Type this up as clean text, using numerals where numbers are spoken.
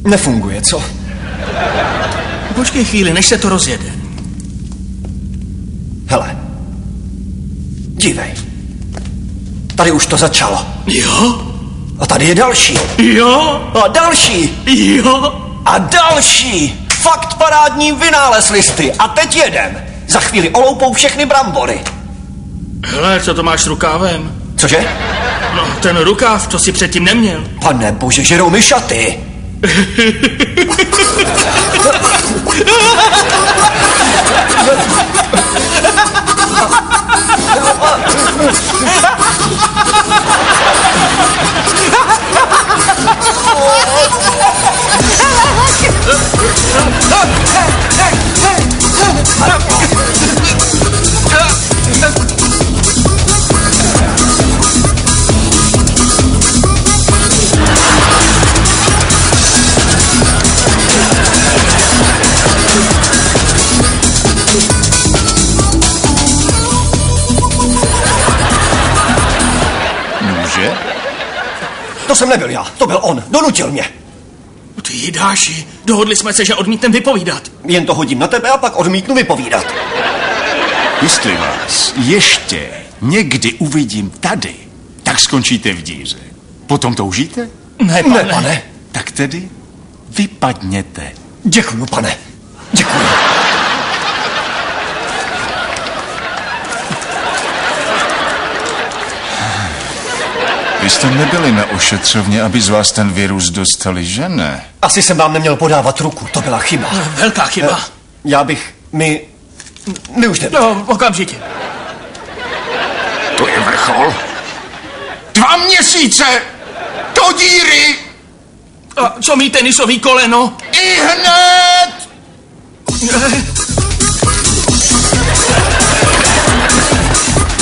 Nefunguje, co? Počkej chvíli, než se to rozjede. Hele. Dívej. Tady už to začalo. Jo? A tady je další. Jo? A další. Jo? A další. Fakt parádní vynález listy. A teď jedem. Za chvíli oloupou všechny brambory. Hele, co to máš s rukávem? Cože? No, ten rukáv, co jsi předtím neměl. Pane bože, žerou mi šaty. Může? To jsem nebyl já, to byl on, donutil mě. Ty jidáši, dohodli jsme se, že odmítnem vypovídat. Jen to hodím na tebe a pak odmítnu vypovídat. Jestli vás ještě někdy uvidím tady, tak skončíte v díře. Potom toužíte? Ne, pane. Ne, pane. Tak tedy vypadněte. Děkuju, pane. Děkuju. Vy jste nebyli na ošetřovně, aby z vás ten virus dostali, že ne? Asi jsem vám neměl podávat ruku, to byla chyba. Velká chyba. Já bych... My už ne... No, okamžitě. To je vrchol. 2 měsíce! Do díry! A co mý tenisový koleno? I hned!